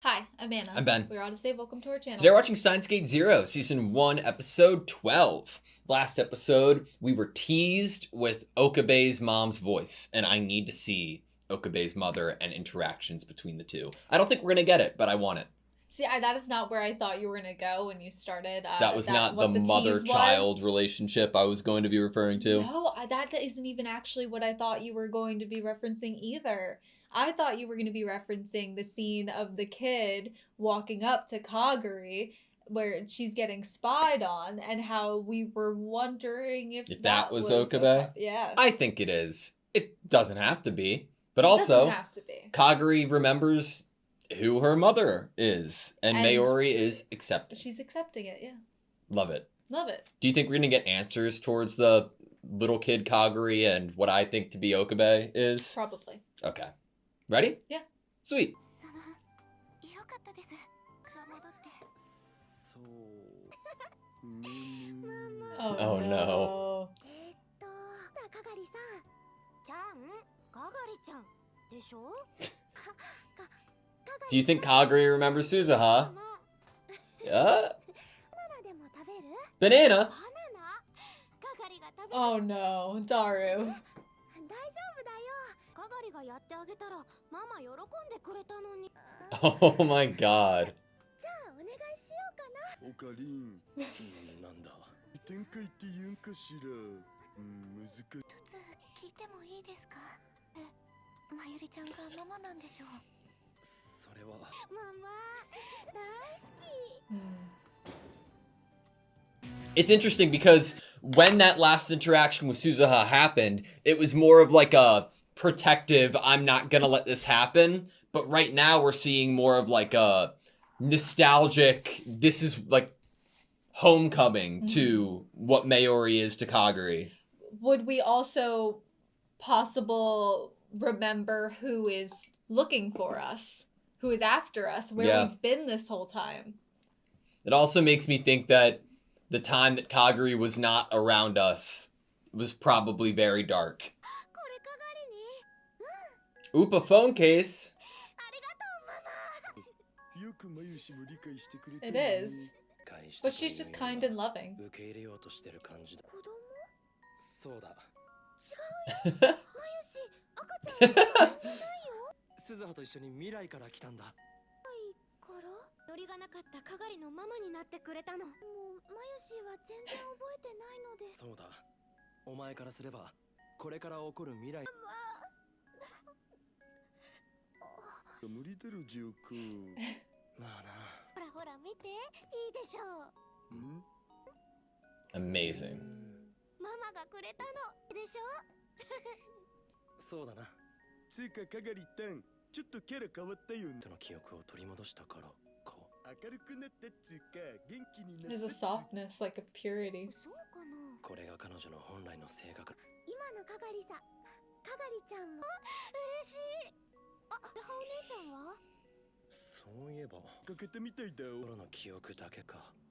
Hi, I'm Anna. I'm Ben. We're AutoSave. Welcome to our channel. Today we're watching Steins Gate 0, Season 1, Episode 12. Last episode, we were teased with Okabe's mom's voice, and I need to see Okabe's mother and interactions between the two. I don't think we're going to get it, but I want it. See, that is not where I thought you were going to go when you started. That was not the mother-child relationship I was going to be referring to. No, that isn't even actually what I thought you were going to be referencing either. I thought you were going to be referencing the scene of the kid walking up to Kaguri where she's getting spied on and how we were wondering if that was Okabe. Yeah. I think it is. It doesn't have to be. But also, doesn't have to be. Kaguri remembers who her mother is, and Mayuri is accepting. She's accepting it, yeah. Love it. Love it. Do you think we're going to get answers towards the little kid Kaguri and what I think to be Okabe is? Probably. Okay. Ready? Yeah. Sweet. Oh no. Do you think Kaguri remembers Suzuha? Yeah. Banana? Oh no, Daru. Oh my god. It's interesting because when that last interaction with Suzuha happened, it was more of like a protective, I'm not gonna let this happen. But right now we're seeing more of like a nostalgic, this is like homecoming to what Mayuri is to Kaguri. Would we also remember who is looking for us? Who is after us? Where we've been this whole time? It also makes me think that the time that Kaguri was not around us was probably very dark. Oop, a phone case. It is. But she's just kind and loving. Amazing. There's a softness, like a purity.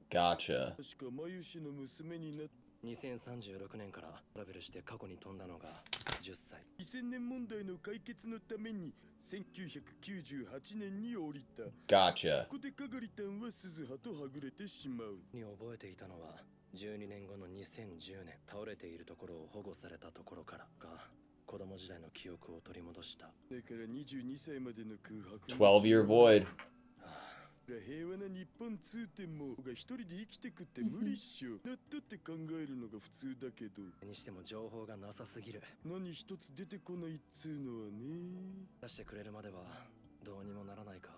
Gotcha. 2036年からトラベルして過去に飛んだのが10歳。2000年問題の解決のために1998年に降りた。Gotcha. ここでカガリタンは鈴葉とはぐれてしまう。に覚えていたのは12年後の2010年倒れているところを保護されたところからか子供時代の記憶を取り戻した。だから22歳までの空白。12-year void. 平和な日本通天もが一人で生きてくって無理っしょ。だったって考えるのが普通だけど。にしても情報がなさすぎる。何一つ出てこないっつうのはね。出してくれるまではどうにもならないか。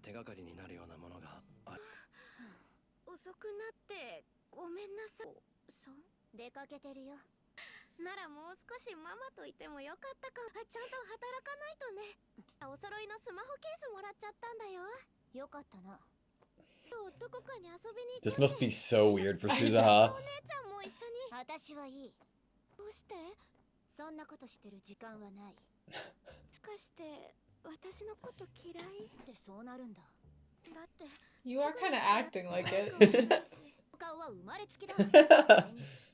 手がかりになるようなものがある。遅くなってごめんなさい。そう？出かけてるよ。ならもう少しママといてもよかったか。ちゃんと働かないとね。お揃いのスマホケースもらっちゃったんだよ。よかったな。どこかに遊びに行って。This must be so weird for Suzuha. お姉ちゃんも一緒に。私はいい。どうして？そんなことしてる時間はない。もしかして私のこと嫌いってそうなるんだ。だって You are kind of acting like it. 顔は生まれつきだ。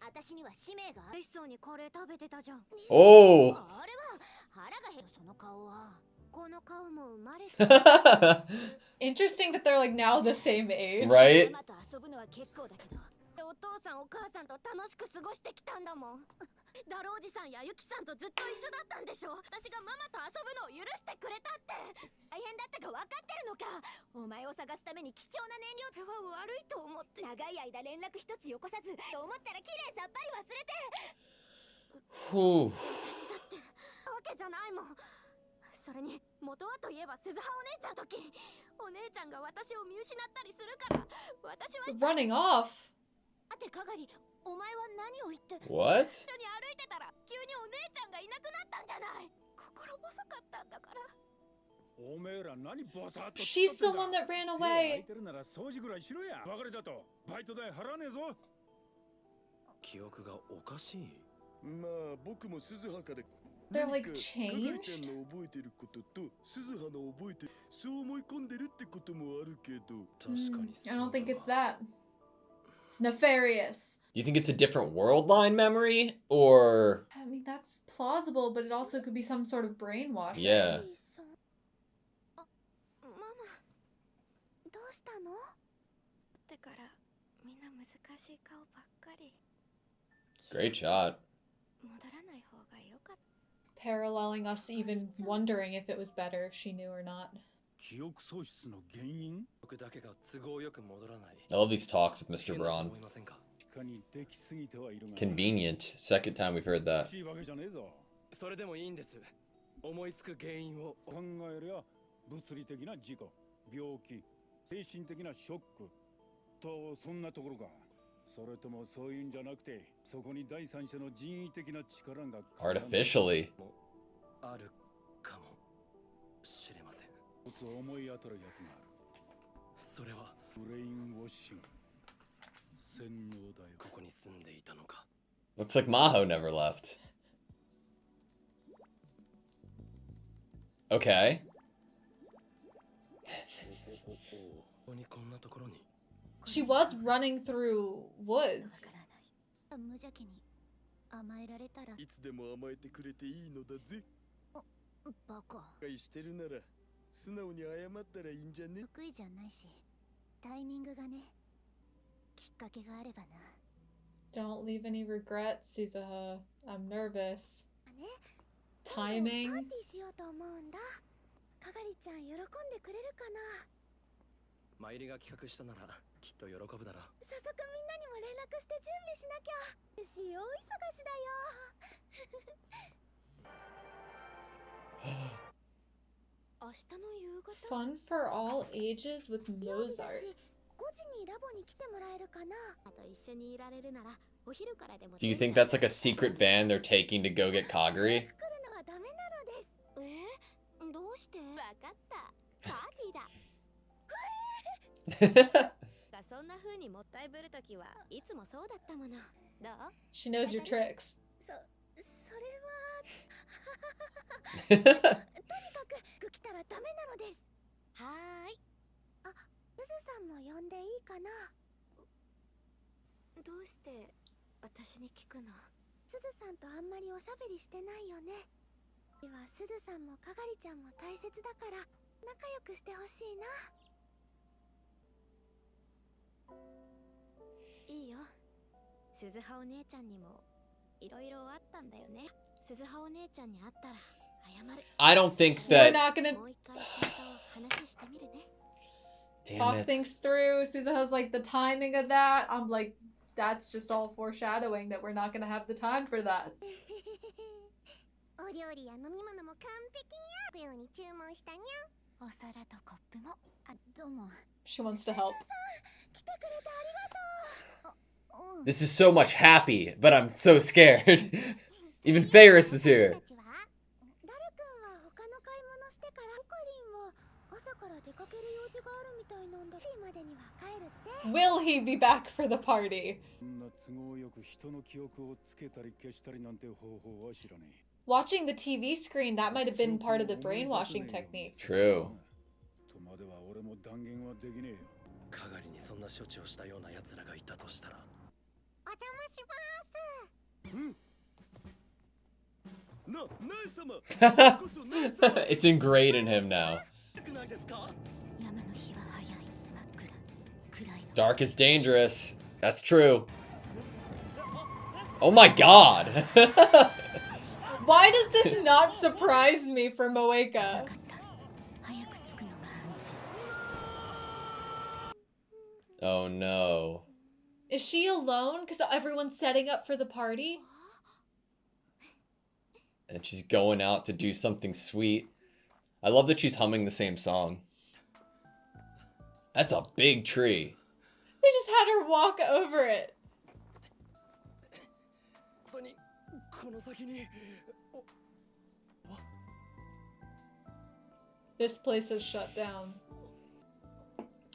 私には使命が嬉しそうにカレー食べてたじゃん。Oh. あれは腹が減るその顔は。Interesting that they're like now the same age. Right? お父さんお母さんと楽しく過ごしてきたんだもん。ダロおじさんやユキさんとずっと一緒だったんでしょ。私がママと遊ぶのを許してくれたって。大変だったか分かってるのか。お前を探すために貴重な燃料は悪いと思って長い間連絡一つよこさずと思ったら綺麗さっぱり忘れて。Whew. 私だってわけじゃないもん。それに元はといえば鈴葉お姉ちゃんの時、お姉ちゃんが私を見失ったりするから私は Running off. だってかがり、お前は何を言って What? 一緒に歩いてたら急にお姉ちゃんがいなくなったんじゃない。心細かったんだから。おめえら何ボサッと She's the one that ran 空い away. てるなら掃除ぐらいしろや。別れだとバイト代払わねえぞ。記憶がおかしい。まあ僕も鈴葉から They're like かがり changed. ちゃんの覚えてることと鈴葉の覚えてる、そう思い込んでるってこともあるけど。確かに I don't think it's that. It's nefarious. Do you think it's a different world line memory? Or. I mean, that's plausible, but it also could be some sort of brainwashing. Yeah. あ、ママどうしたの。だからみんな難しい顔ばっかり。 Great shot. 戻らない方がよかった。 Paralleling us even wondering if it was better if she knew or not. 記憶喪失の原因？ I love these talks with Mr. Braun. Convenient. Second time we've heard that. それでもいいんです。思いつく原因を考えりゃ、物理的な事故、病気、精神的なショックと、そんなところか。それともそういうんじゃなくて、そこに第三者の人為的な力が Artificially. あるかもしれません。思い当たるやつがある。それはブレインウォッシング。洗脳だよ。ここに住んでいたのか。 Looks like Maho never left. Okay. She was running through woods. 無邪気に甘えられたら。いつでも甘えてくれていいのだぜ。バカ。愛してるなら素直に謝ったらいいんじゃね。得意じゃないし、タイミングがね、きっかけがあればな。 Don't leave any regrets, Suzuha. I'm nervous. ね、 Timing. パーティーしようと思うんだ。かがりちゃん喜んでくれるかな。マイリが企画したならきっと喜ぶだろう。早速みんなにも連絡して準備しなきゃ。し大忙しだよ。明日の夕方。 Fun for all ages with 曜日だ Mozart. し、5時にラボに来てもらえるかな。あと一緒にいられるならお昼からでも。 Do you think that's like a secret band they're taking to go get Kaguri? 来るのはダメなのです。どうして？わかった。パーティーだ。そんな風にもったいぶるときはいつもそうだったもの。どう？ She knows your tricks. それはとにかく来たらダメなのです。はーい。あ、すずさんも呼んでいいかな。どうして私に聞くの？すずさんとあんまりおしゃべりしてないよね。ではすずさんもかがりちゃんも大切だから仲良くしてほしいな。いいよ。鈴葉お姉ちゃんにもいろいろあったんだよね。鈴葉お姉ちゃんに会ったら謝る。 I don't think We're that. not gonna もう一回ちゃんと話してみるね。 Damn talk it. things through. Suzuha's like the timing of that. I'm like, that's just all foreshadowing that we're not gonna have the time for that. お料理や飲み物も完璧に合うように注文したにゃ。お皿とコップも。あ、どうも。 She wants to help. 来てくれてありがとう。This is so much happy, but I'm so scared. Even Ferris is here. ダルくんは他の買い物してからオカリンは朝から出かける用事があるみたいなんだ。までには帰るって。 Will he be back for the party? そんな都合よく人の記憶をつけたり消したりなんて方法は知らねえ。 Watching the TV screen, that might have been part of the brainwashing technique. True. とまでは俺も断言はできねえよ。かがりにそんな処置をしたような奴らがいたとしたら。お邪魔します。うん。It's ingrained in him now. Dark is dangerous. That's true. Oh my god! Why does this not surprise me for Moeka? Oh no. Is she alone? Because everyone's setting up for the party? And she's going out to do something sweet. I love that she's humming the same song. That's a big tree. They just had her walk over it. This place is shut down.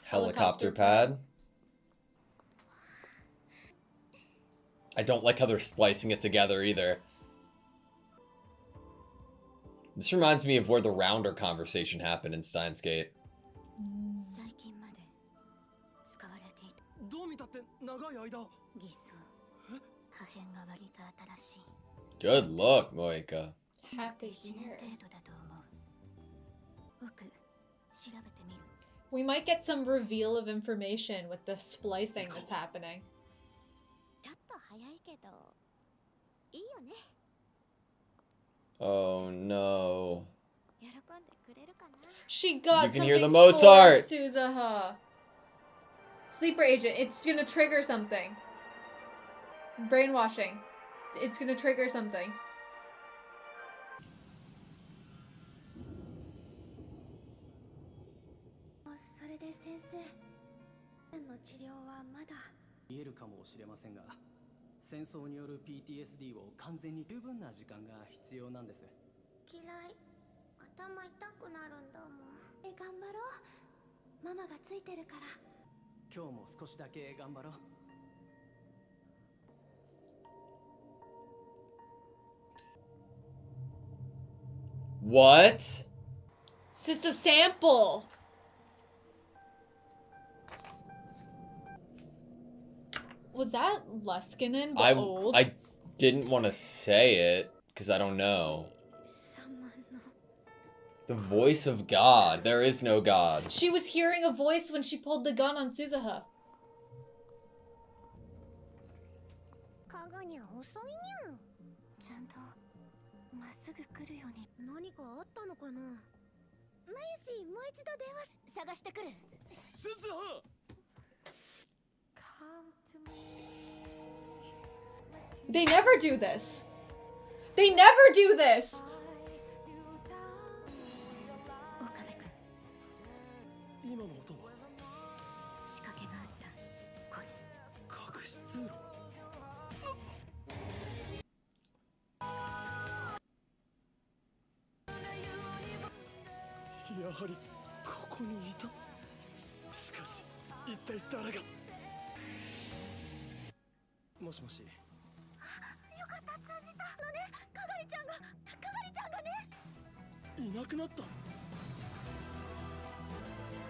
Helicopter pad. I don't like how they're splicing it together either. This reminds me of where the rounder conversation happened in Steins Gate. Good look, Moeka. Happy here. We might get some reveal of information with the splicing that's happening. Oh no. She got You can something hear the Mozart. for Suzuha. Sleeper agent. It's gonna trigger something. Brainwashing. It's gonna trigger something. PTSD を完全に十分な時間が必要なんです。嫌い。頭痛くなるんだもん。頑張ろう。ママがついてるから。今日も少しだけ頑張ろう。What? Sister sample. Was that Leskinen, but old? I didn't want to say it because I don't know. The voice of God. There is no God. She was hearing a voice when she pulled the gun on Suzuha. They never do this. They never do this.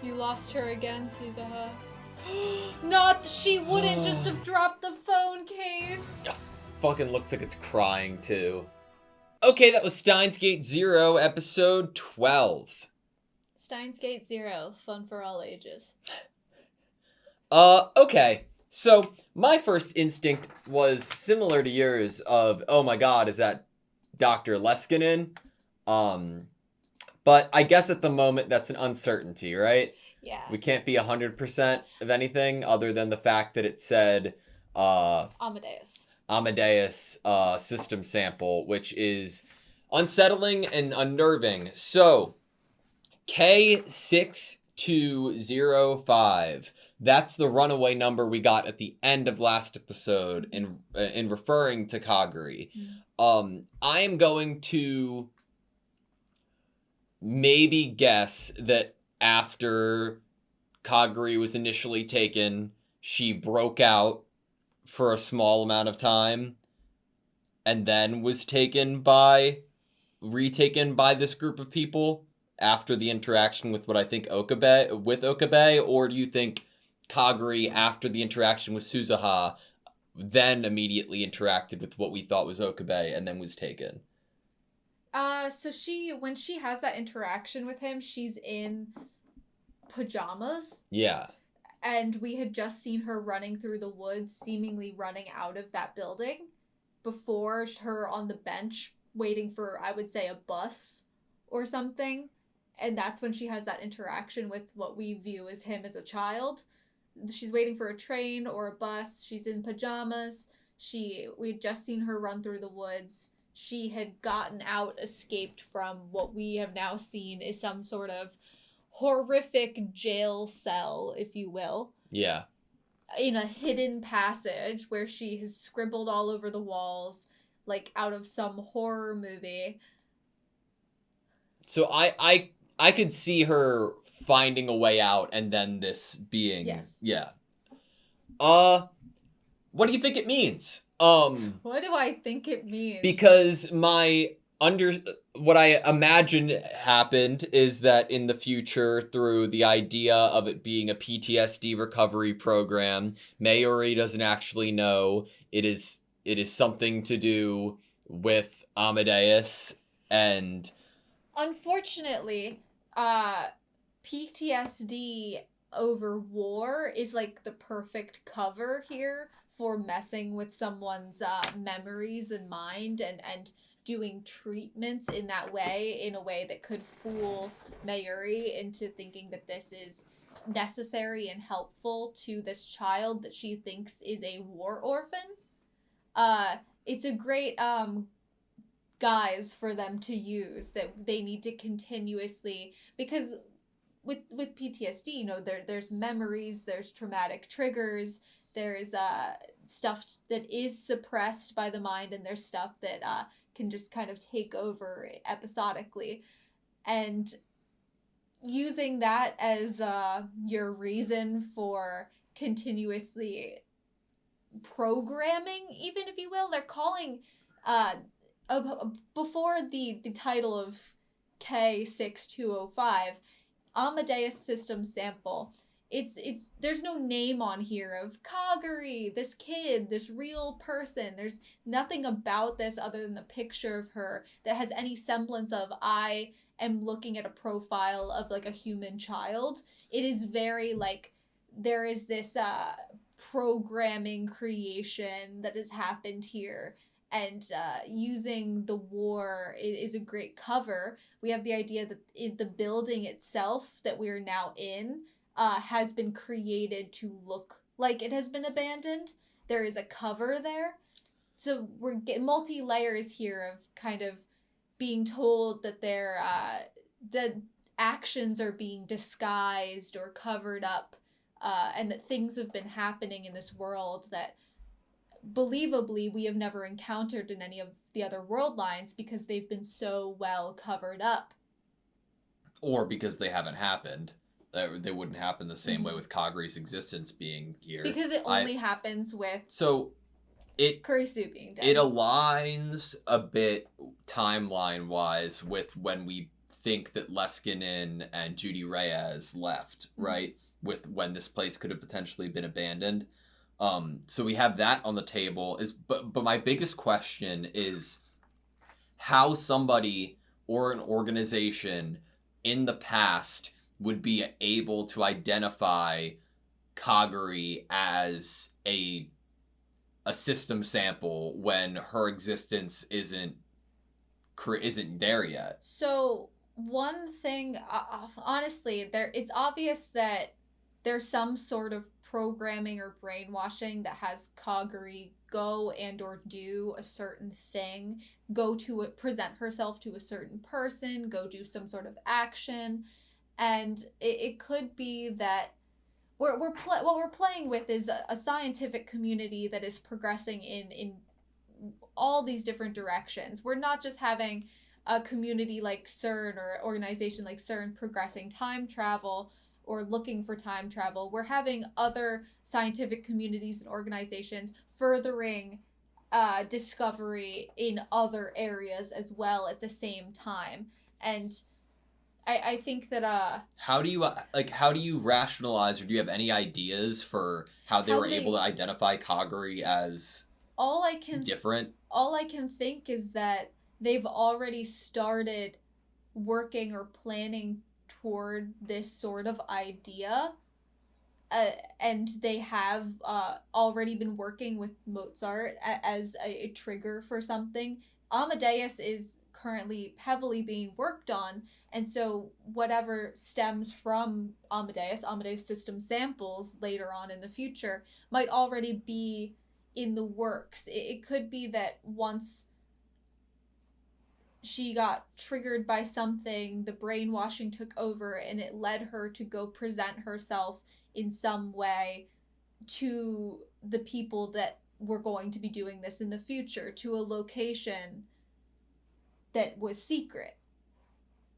You lost her again, Suzuha. Not, she wouldn't just have dropped the phone case. Fucking looks like it's crying too. Okay, that was Steins Gate 0, episode 12. Steins Gate 0, fun for all ages. Okay. So, my first instinct was similar to yours of, oh my god, is that Dr. Leskinen? But I guess at the moment that's an uncertainty, right? Yeah. We can't be 100% of anything other than the fact that it said, Amadeus system sample, which is unsettling and unnerving. So, K6205. That's the runaway number we got at the end of last episode in referring to Kaguri. I am going to maybe guess that after Kaguri was initially taken, she broke out for a small amount of time and then was retaken by this group of people after the interaction with what I think Okabe, or do you think Kaguri, after the interaction with Suzuha, then immediately interacted with what we thought was Okabe and then was taken? So when she has that interaction with him, she's in pajamas. Yeah. And we had just seen her running through the woods, seemingly running out of that building, before her on the bench waiting for, I would say, a bus or something. And that's when she has that interaction with what we view as him as a child. She's waiting for a train or a bus. She's in pajamas. We'd just seen her run through the woods. She had gotten out, escaped from what we have now seen is some sort of horrific jail cell, if you will. Yeah. In a hidden passage where she has scribbled all over the walls, like out of some horror movie. So I could see her finding a way out and then this being... Yes. Yeah. What do you think it means? What do I think it means? Because what I imagine happened is that in the future, through the idea of it being a PTSD recovery program, Mayuri doesn't actually know it is something to do with Amadeus, and unfortunately, PTSD over war is like the perfect cover here for messing with someone's memories and mind and doing treatments in that way, in a way that could fool Mayuri into thinking that this is necessary and helpful to this child that she thinks is a war orphan. It's a great guise for them to use, that they need to continuously, because with PTSD, there's memories, there's traumatic triggers, there's stuff that is suppressed by the mind, and there's stuff that can just kind of take over episodically. And using that as your reason for continuously programming, even if you will, they're calling before the title of K6205 Amadeus system sample. It's there's no name on here of Kaguri, this kid, this real person. There's nothing about this other than the picture of her that has any semblance of, I am looking at a profile of like a human child. It is very like there is this programming creation that has happened here. And using the war is a great cover. We have the idea that the building itself that we are now in has been created to look like it has been abandoned. There is a cover there. So we're getting multi-layers here of kind of being told that the actions are being disguised or covered up, and that things have been happening in this world that believably we have never encountered in any of the other world lines because they've been so well covered up. Or because they haven't happened. They wouldn't happen the same way with Kaguri's existence being here. Because it only happens with Kurisu being dead. It aligns a bit timeline-wise with when we think that Leskinen and Judy Reyes left, right? With when this place could have potentially been abandoned. So we have that on the table. But my biggest question is how somebody or an organization in the past would be able to identify Kaguri as a system sample when her existence isn't there yet. So one thing, honestly, it's obvious that there's some sort of programming or brainwashing that has Kaguri go and or do a certain thing, present herself to a certain person, go do some sort of action. And it could be that what we're playing with is a scientific community that is progressing in all these different directions. We're not just having a community like CERN or organization like CERN progressing time travel or looking for time travel. We're having other scientific communities and organizations furthering discovery in other areas as well at the same time. And I think that how do you rationalize, or do you have any ideas for how they were able to identify Kaguri as different? All I can think is that they've already started working or planning toward this sort of idea. And they have already been working with Mozart as a trigger for something. Amadeus is currently heavily being worked on, and so whatever stems from Amadeus system samples later on in the future, might already be in the works. It could be that once she got triggered by something, the brainwashing took over, and it led her to go present herself in some way to the people that were going to be doing this in the future, to a location that was secret,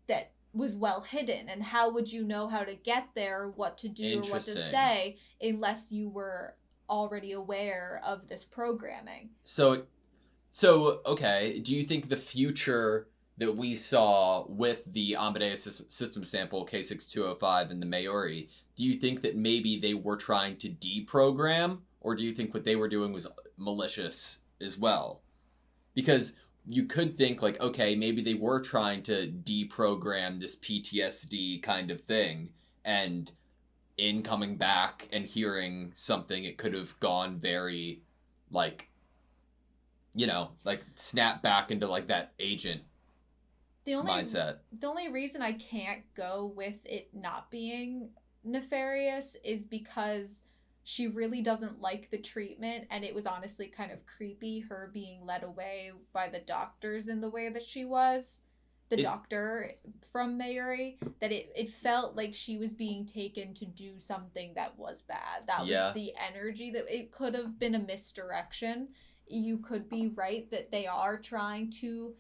that was well hidden. And how would you know how to get there, what to do, or what to say, unless you were already aware of this programming? So, okay, do you think the future that we saw with the Amadeus system sample K6205 and the Maori, do you think that maybe they were trying to deprogram, or do you think what they were doing was malicious as well? Because you could think, like, okay, maybe they were trying to deprogram this PTSD kind of thing, and in coming back and hearing something, it could have gone very, like, like snap back into like that agent mindset. The only reason I can't go with it not being nefarious is because she really doesn't like the treatment, and it was honestly kind of creepy, her being led away by the doctors in the way that she was. The doctor from Mayuri, that it felt like she was being taken to do something that was bad. That was the energy, that it could have been a misdirection. You could be right that they are trying to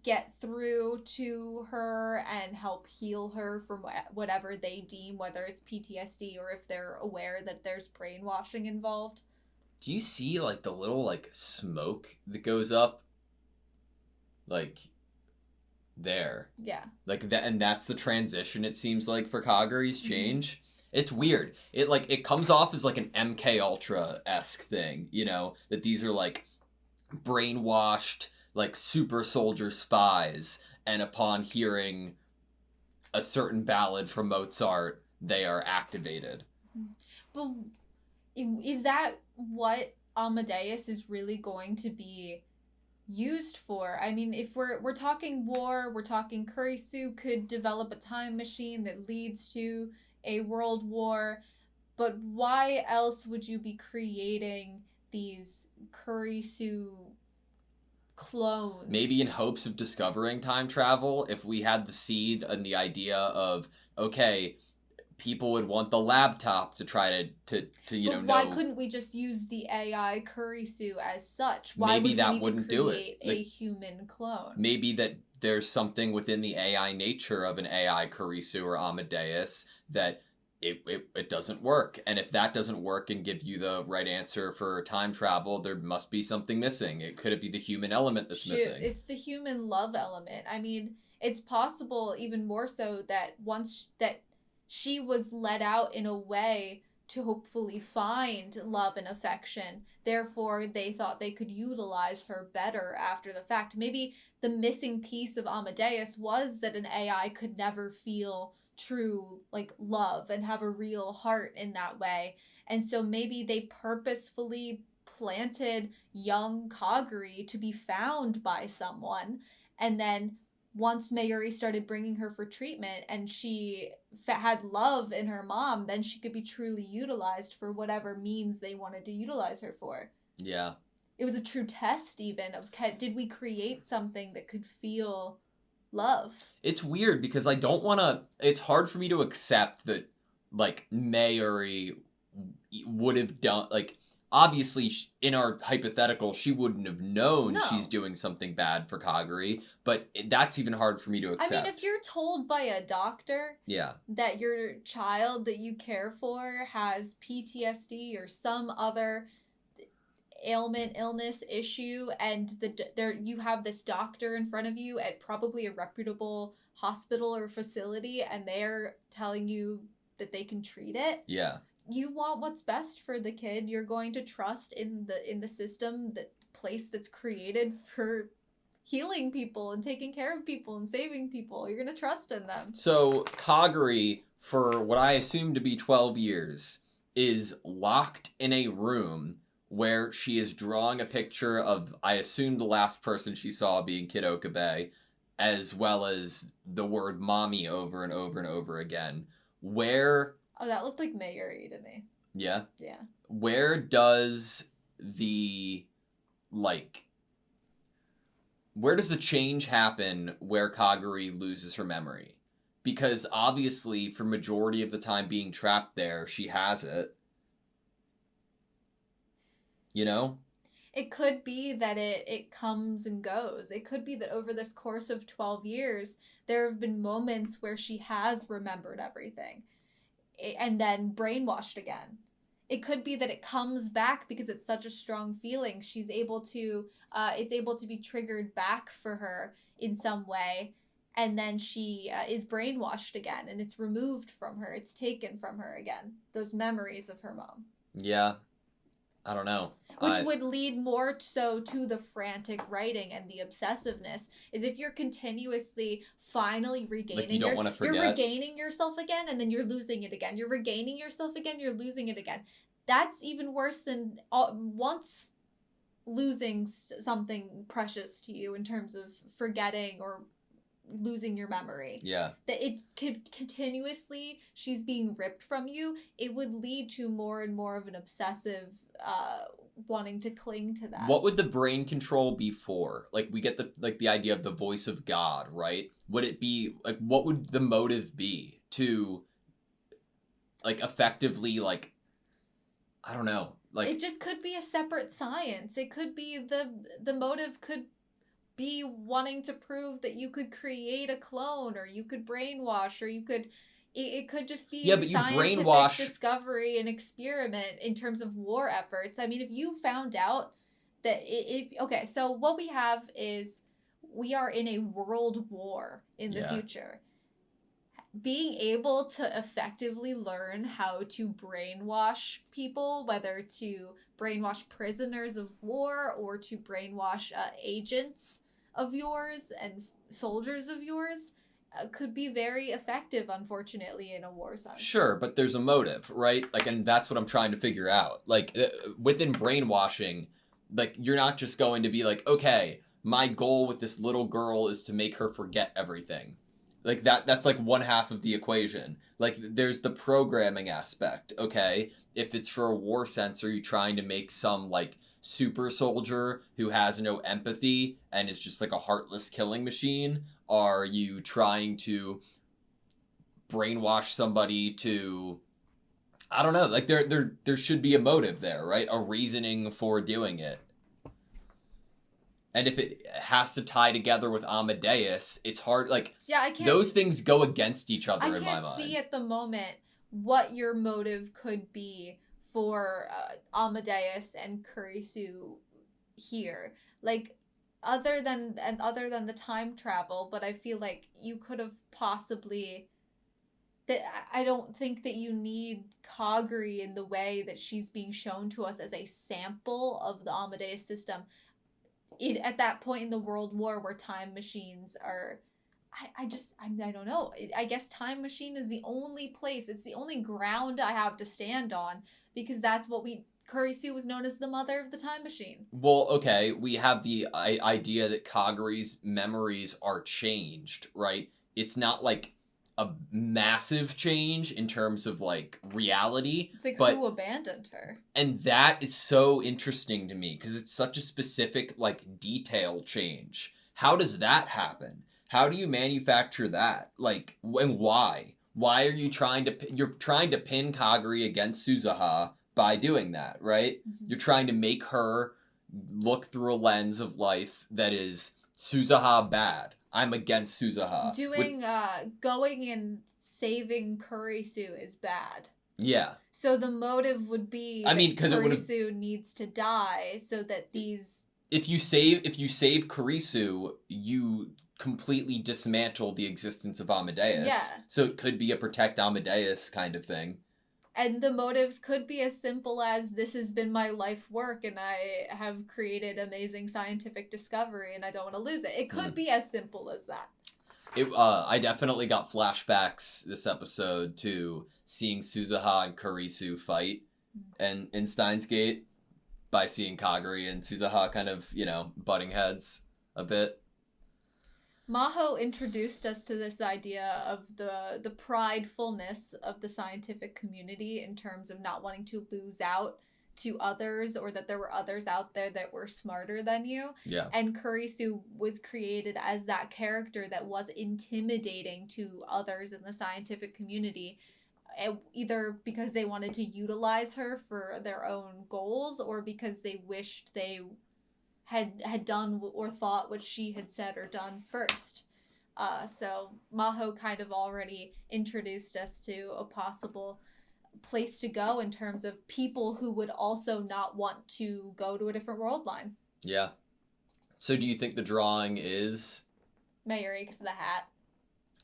get through to her and help heal her from whatever they deem, whether it's PTSD or if they're aware that there's brainwashing involved. Do you see like the little like smoke that goes up like there? Yeah. Like that, and that's the transition, it seems like, for Kaguri's change. Mm-hmm. It's weird. It comes off as like an MK Ultra-esque thing, that these are like brainwashed, like super soldier spies, and upon hearing a certain ballad from Mozart, they are activated. But is that what Amadeus is really going to be used for? I mean, if we're talking war, we're talking Kurisu could develop a time machine that leads to a world war, but why else would you be creating these Kurisu clones? Maybe in hopes of discovering time travel. If we had the seed and the idea of, okay, people would want the laptop to try to but why couldn't we just use the AI Kurisu as such? Why maybe would that we need wouldn't to create do it. a human clone? Maybe that there's something within the AI nature of an AI Kurisu or Amadeus that it doesn't work. And if that doesn't work and give you the right answer for time travel, there must be something missing. Could it be the human element that's missing? It's the human love element. I mean, it's possible even more so that once that she was let out in a way to hopefully find love and affection, therefore they thought they could utilize her better after the fact. Maybe the missing piece of Amadeus was that an AI could never feel true like love and have a real heart in that way, and so maybe they purposefully planted young Kaguri to be found by someone, and then once Mayuri started bringing her for treatment and she had love in her mom, then she could be truly utilized for whatever means they wanted to utilize her for. Yeah. It was a true test even of, did we create something that could feel love? It's weird because I don't want to, it's hard for me to accept that, like, Mayuri would have done, like, obviously, in our hypothetical, she wouldn't have known she's doing something bad for Kaguri, but that's even hard for me to accept. I mean, if you're told by a doctor that your child that you care for has PTSD or some other ailment, illness, issue, and you have this doctor in front of you at probably a reputable hospital or facility, and they're telling you that they can treat it. Yeah. You want what's best for the kid. You're going to trust in the system that place that's created for healing people and taking care of people and saving people. You're gonna trust in them. So Kaguri, for what I assume to be 12 years, is locked in a room where she is drawing a picture of, I assume, the last person she saw being Kid Okabe, as well as the word mommy over and over and over again. Where... Oh, that looked like Mayuri to me. Yeah? Yeah. Where does the, like... Where does the change happen where Kaguri loses her memory? Because obviously, for majority of the time being trapped there, she has it. You know? It could be that it comes and goes. It could be that over this course of 12 years, there have been moments where she has remembered everything and then brainwashed again. It could be that it comes back because it's such a strong feeling. She's able to, it's able to be triggered back for her in some way. And then she is brainwashed again and it's removed from her. It's taken from her again. Those memories of her mom. Yeah. I don't know. Which would lead more so to the frantic writing and the obsessiveness, is if you're continuously finally regaining, like you don't want to forget. You're regaining yourself again and then you're losing it again. You're regaining yourself again, you're losing it again. That's even worse than once losing something precious to you in terms of forgetting or losing your memory. Yeah. That it could continuously, she's being ripped from you, it would lead to more and more of an obsessive wanting to cling to that. What would the brain control be for? Like, we get the idea of the voice of God, right? Would it be, like, what would the motive be to, like, effectively, like, I don't know, like... It just could be a separate science. It could be the motive could be wanting to prove that you could create a clone, or you could brainwash, or you could... It could just be but you scientific brainwash... discovery and experiment in terms of war efforts. I mean, if you found out that okay, so what we have is we are in a world war in the future. Being able to effectively learn how to brainwash people, whether to brainwash prisoners of war or to brainwash agents of yours and soldiers of yours, could be very effective, unfortunately, in a war sense. Sure, but there's a motive, right? Like, and that's what I'm trying to figure out. Like, within brainwashing, like, you're not just going to be like, okay, my goal with this little girl is to make her forget everything. Like, that's like one half of the equation. Like, there's the programming aspect, okay? If it's for a war sense, are you trying to make some, like, super soldier who has no empathy and is just like a heartless killing machine? Are you trying to brainwash somebody to, I don't know, like there should be a motive there, right? A reasoning for doing it. And if it has to tie together with Amadeus, it's hard, like, yeah, I can't, those things go against each other in my mind. I can't see at the moment what your motive could be for Amadeus and Kurisu here. Like, other than the time travel, but I feel like you could have possibly... that I don't think that you need Kaguri in the way that she's being shown to us as a sample of the Amadeus system. At that point in the World War where time machines are... I don't know. I guess time machine is the only place, it's the only ground I have to stand on, because that's what Kurisu was known as the mother of the time machine. Well, okay, we have the idea that Kaguri's memories are changed, right? It's not like a massive change in terms of, like, reality. It's like, but, who abandoned her? And that is so interesting to me, because it's such a specific, like, detail change. How does that happen? How do you manufacture that? Like, and why? Why are you trying to... You're trying to pin Kaguri against Suzuha by doing that, right? Mm-hmm. You're trying to make her look through a lens of life that is Suzuha bad. I'm against Suzuha. Going and saving Kurisu is bad. Yeah. So the motive would be because Kurisu needs to die so that these... If you save Kurisu, you completely dismantle the existence of Amadeus. Yeah. So it could be a protect Amadeus kind of thing. And the motives could be as simple as, this has been my life work and I have created amazing scientific discovery and I don't want to lose it. It could be as simple as that. I definitely got flashbacks this episode to seeing Suzuha and Kurisu fight and in Steins Gate by seeing Kaguri and Suzuha kind of, butting heads a bit. Maho introduced us to this idea of the pridefulness of the scientific community in terms of not wanting to lose out to others, or that there were others out there that were smarter than you. Yeah. And Kurisu was created as that character that was intimidating to others in the scientific community, either because they wanted to utilize her for their own goals or because they wished they had done or thought what she had said or done first. So Maho kind of already introduced us to a possible place to go in terms of people who would also not want to go to a different world line. Yeah. So do you think the drawing is... Mayuri, because of the hat.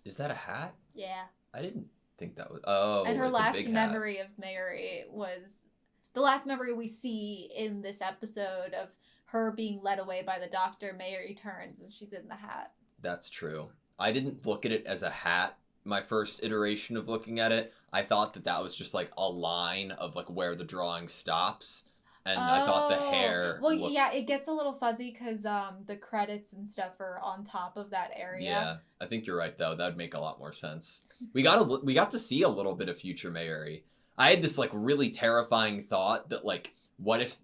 Is that a hat? Yeah. I didn't think that was... Oh, and her it's a last big memory hat. of Mayuri was... The last memory we see in this episode of her being led away by the doctor, Mayuri turns and she's in the hat. That's true. I didn't look at it as a hat. My first iteration of looking at it, I thought that was just like a line of like where the drawing stops, and I thought the hair. Well, yeah, it gets a little fuzzy because the credits and stuff are on top of that area. Yeah, I think you're right though. That'd make a lot more sense. We got to see a little bit of future Mayuri. I had this like really terrifying thought that like, what if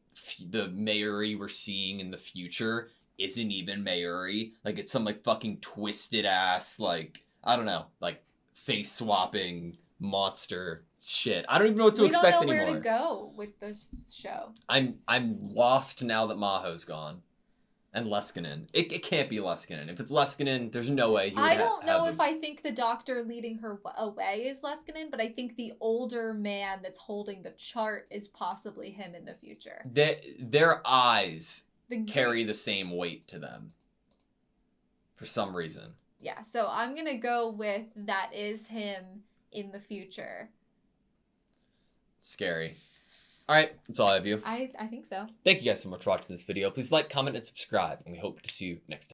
the Mayuri we're seeing in the future isn't even Mayuri? Like it's some like fucking twisted ass like, I don't know, like face swapping monster shit. I don't even know what to expect anymore. We don't know where to go with this show. I'm lost now that Maho's gone. And Leskinen. It can't be Leskinen. If it's Leskinen, there's no way he would I don't know if I think the doctor leading her away is Leskinen, but I think the older man that's holding the chart is possibly him in the future. Their eyes carry the same weight to them. For some reason. Yeah, so I'm going to go with that is him in the future. Scary. All right, that's all I have you. I think so. Thank you guys so much for watching this video. Please like, comment, and subscribe, and we hope to see you next time.